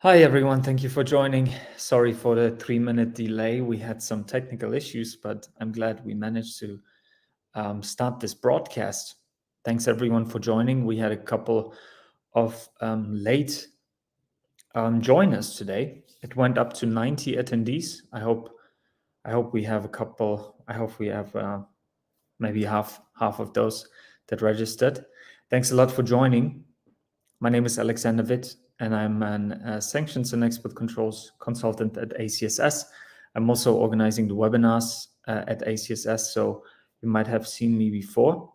Hi everyone, thank you for joining. Sorry for the 3-minute delay. We had some technical issues, but I'm glad we managed to start this broadcast. Thanks everyone for joining. We had a couple of late joiners today. It went up to 90 attendees. I hope we have a couple. I hope we have maybe half of those that registered. Thanks a lot for joining. My name is Alexander Witt, and I'm an Sanctions and Export Controls consultant at ACSS. I'm also organizing the webinars at ACSS, so you might have seen me before.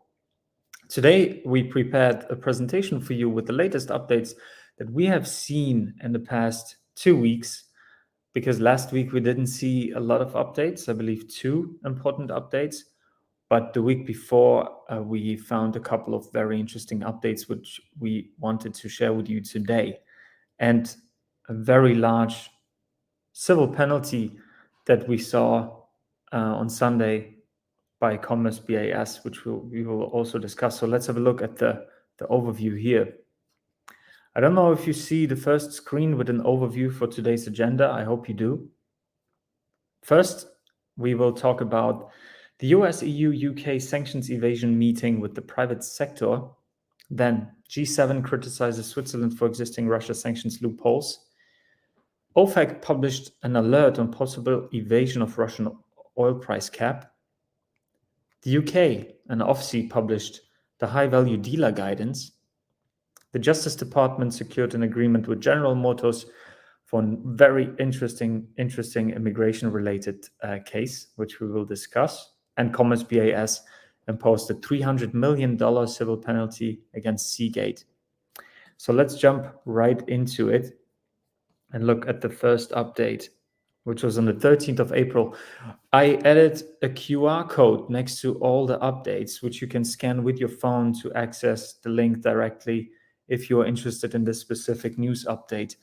Today, we prepared a presentation for you with the latest updates that we have seen in the past 2 weeks, because last week we didn't see a lot of updates, I believe 2 important updates. But the week before, we found a couple of very interesting updates, which we wanted to share with you today. And a very large civil penalty that we saw on Sunday by Commerce BAS, which we will also discuss. So let's have a look at the overview here. I don't know if you see the first screen with an overview for today's agenda. I hope you do. First, we will talk about the US-EU-UK sanctions evasion meeting with the private sector. Then G7 criticizes Switzerland for existing Russia sanctions loopholes. OFAC published an alert on possible evasion of Russian oil price cap. The UK and OFSI published the high-value dealer guidance. The Justice Department secured an agreement with General Motors for a very interesting immigration-related case, which we will discuss. And Commerce BAS imposed a $300 million civil penalty against Seagate. So let's jump right into it and look at the first update, which was on the 13th of April. I added a QR code next to all the updates, which you can scan with your phone to access the link directly if you're interested in this specific news update.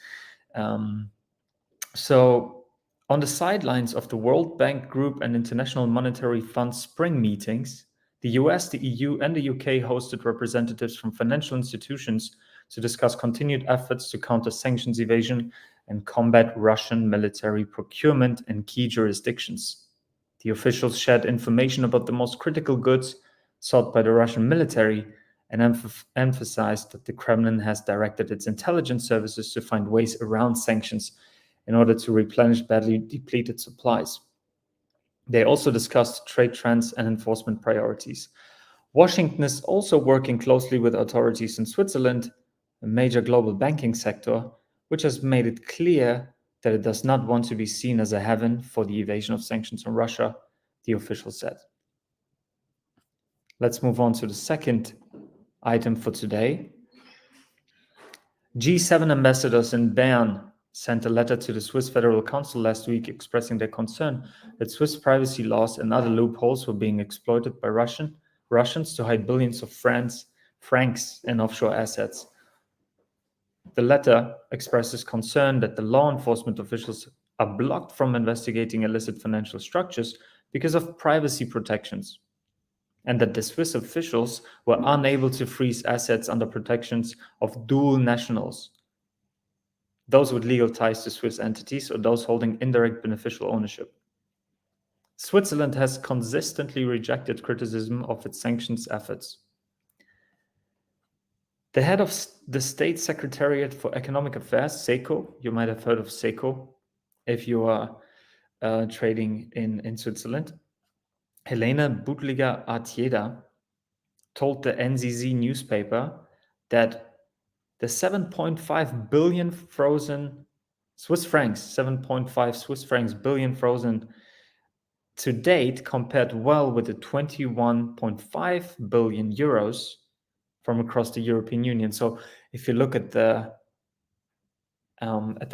So on the sidelines of the World Bank Group and International Monetary Fund spring meetings, the US, the EU, and the UK hosted representatives from financial institutions to discuss continued efforts to counter sanctions evasion and combat Russian military procurement in key jurisdictions. The officials shared information about the most critical goods sought by the Russian military and emphasized that the Kremlin has directed its intelligence services to find ways around sanctions in order to replenish badly depleted supplies. They also discussed trade trends and enforcement priorities. Washington is also working closely with authorities in Switzerland, a major global banking sector, which has made it clear that it does not want to be seen as a haven for the evasion of sanctions on Russia, the official said. Let's move on to the second item for today. G7 ambassadors in Bern sent a letter to the Swiss Federal Council last week expressing their concern that Swiss privacy laws and other loopholes were being exploited by Russians to hide billions of francs in offshore assets. The letter expresses concern that the law enforcement officials are blocked from investigating illicit financial structures because of privacy protections, and that the Swiss officials were unable to freeze assets under protections of dual nationals, those with legal ties to Swiss entities or those holding indirect beneficial ownership. Switzerland has consistently rejected criticism of its sanctions efforts. The head of the State Secretariat for Economic Affairs, SECO, you might have heard of SECO if you are trading in Switzerland, Helene Budliger-Artieda, told the NZZ newspaper that the 7.5 billion frozen Swiss francs, 7.5 Swiss francs billion frozen to date compared well with the 21.5 billion euros from across the European Union. So if you look at the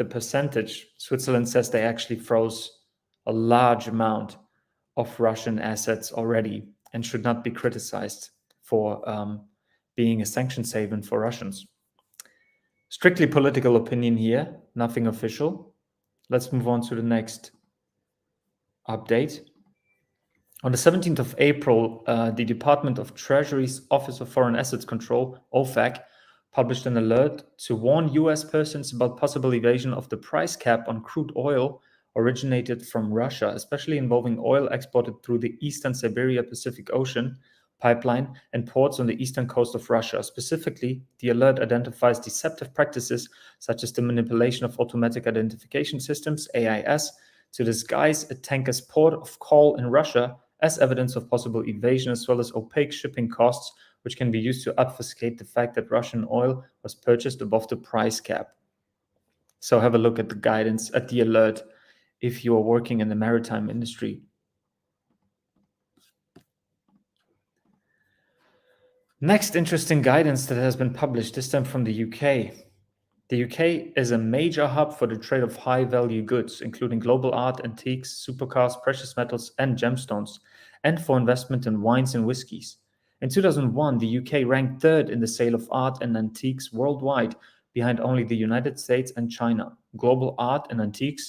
percentage, Switzerland says they actually froze a large amount of Russian assets already and should not be criticized for being a sanctions haven for Russians. Strictly political opinion here, nothing official. Let's move on to the next update. On the 17th of April, the Department of Treasury's Office of Foreign Assets Control, OFAC, published an alert to warn US persons about possible evasion of the price cap on crude oil originated from Russia, especially involving oil exported through the Eastern Siberia Pacific Ocean pipeline and ports on the eastern coast of Russia. Specifically, the alert identifies deceptive practices such as the manipulation of automatic identification systems, AIS, to disguise a tanker's port of call in Russia as evidence of possible evasion, as well as opaque shipping costs, which can be used to obfuscate the fact that Russian oil was purchased above the price cap. So have a look at the guidance, at the alert, if you are working in the maritime industry. Next interesting guidance that has been published, this time from the UK. The UK is a major hub for the trade of high-value goods, including global art, antiques, supercars, precious metals, and gemstones, and for investment in wines and whiskies. In 2001, the UK ranked third in the sale of art and antiques worldwide, behind only the United States and China. Global art and antique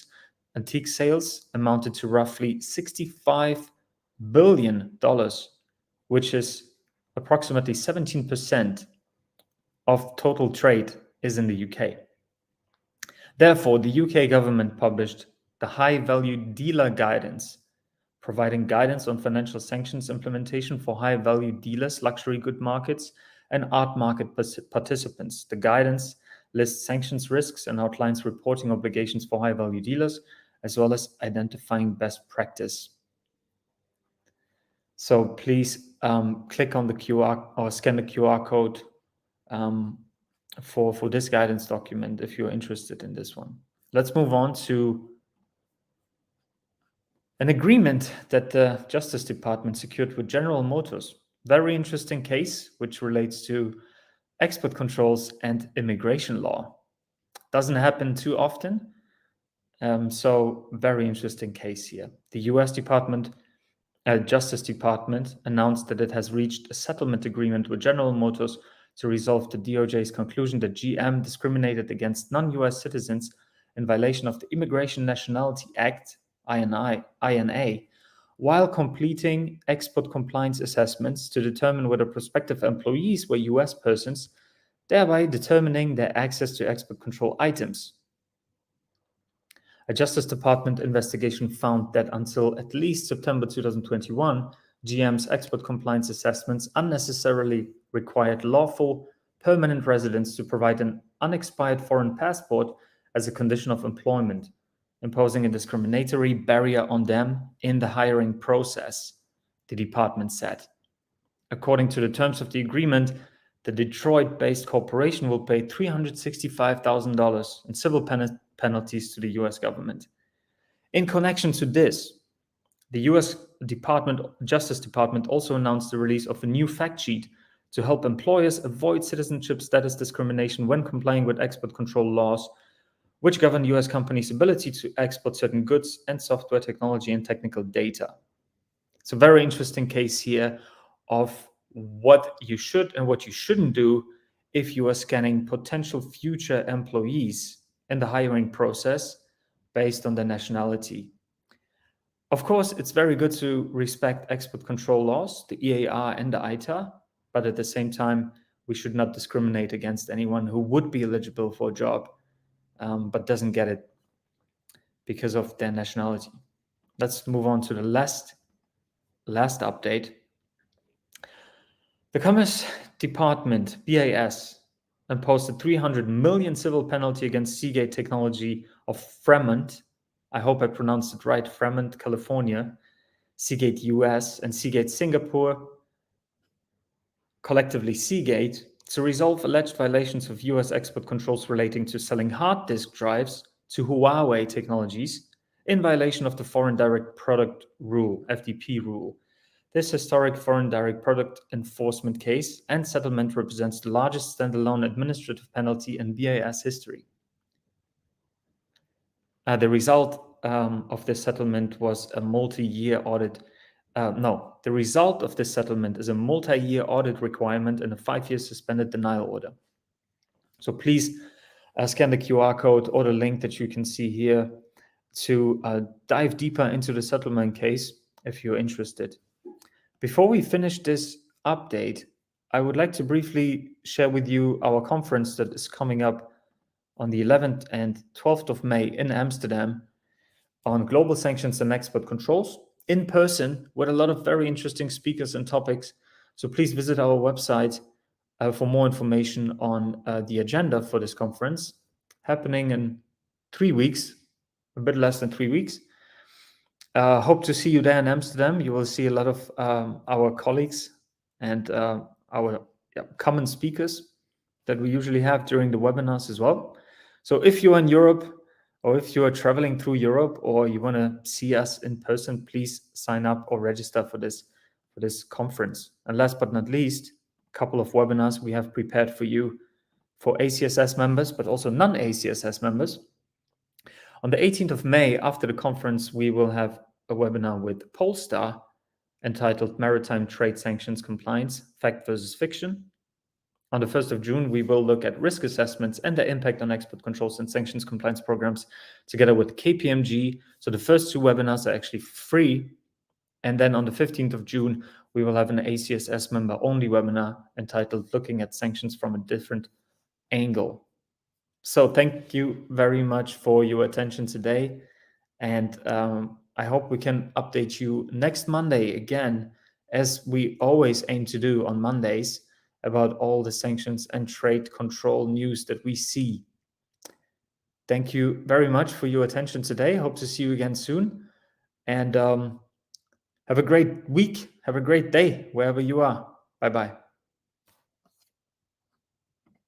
sales amounted to roughly $65 billion, which is approximately 17% of total trade is in the UK. Therefore, the UK government published the High Value Dealer Guidance, providing guidance on financial sanctions implementation for high-value dealers, luxury good markets, and art market participants. The guidance lists sanctions risks and outlines reporting obligations for high-value dealers, as well as identifying best practice. So please click on the QR or scan the QR code for this guidance document if you're interested in this one. Let's move on to an agreement that the Justice Department secured with General Motors. Very interesting case, which relates to export controls and immigration law. Doesn't happen too often. So very interesting case here. The US Justice Department announced that it has reached a settlement agreement with General Motors to resolve the DOJ's conclusion that GM discriminated against non-US citizens in violation of the Immigration Nationality Act, INA, while completing export compliance assessments to determine whether prospective employees were US persons, thereby determining their access to export control items. A Justice Department investigation found that until at least September 2021, GM's export compliance assessments unnecessarily required lawful permanent residents to provide an unexpired foreign passport as a condition of employment, imposing a discriminatory barrier on them in the hiring process, the department said. According to the terms of the agreement, the Detroit-based corporation will pay $365,000 in civil penalties to the US government. In connection to this, the US Justice Department also announced the release of a new fact sheet to help employers avoid citizenship status discrimination when complying with export control laws, which govern US companies' ability to export certain goods and software technology and technical data. It's a very interesting case here of what you should and what you shouldn't do if you are scanning potential future employees in the hiring process based on their nationality. Of course, it's very good to respect export control laws, the EAR and the ITA, but at the same time, we should not discriminate against anyone who would be eligible for a job but doesn't get it because of their nationality. Let's move on to the last update. The Commerce Department, BAS, imposed a $300 million civil penalty against Seagate Technology of Fremont, I hope I pronounced it right, Fremont, California, Seagate US, and Seagate Singapore, collectively Seagate, to resolve alleged violations of US export controls relating to selling hard disk drives to Huawei Technologies in violation of the Foreign Direct Product Rule, FDP rule. This historic foreign direct product enforcement case and settlement represents the largest standalone administrative penalty in BAS history. The result of this settlement was a multi-year audit. The result of this settlement is a multi-year audit requirement and a 5-year suspended denial order. So please scan the QR code or the link that you can see here to dive deeper into the settlement case if you're interested. Before we finish this update, I would like to briefly share with you our conference that is coming up on the 11th and 12th of May in Amsterdam on global sanctions and export controls in person with a lot of very interesting speakers and topics. So please visit our website for more information on the agenda for this conference happening in 3 weeks, a bit less than 3 weeks. Hope to see you there in Amsterdam. You will see a lot of our colleagues and our common speakers that we usually have during the webinars as well. So if you're in Europe or if you are traveling through Europe or you want to see us in person, please sign up or register for this conference. And last but not least, a couple of webinars we have prepared for you for ACSS members, but also non-ACSS members. On the 18th of May, after the conference, we will have a webinar with Polestar entitled Maritime Trade Sanctions Compliance, Fact versus Fiction. On the 1st of June, we will look at risk assessments and their impact on export controls and sanctions compliance programs together with KPMG. So the first two webinars are actually free. And then on the 15th of June, we will have an ACSS member-only webinar entitled Looking at Sanctions from a Different Angle. So thank you very much for your attention today. And I hope we can update you next Monday again, as we always aim to do on Mondays, about all the sanctions and trade control news that we see. Thank you very much for your attention today. Hope to see you again soon. And have a great week. Have a great day wherever you are. Bye-bye.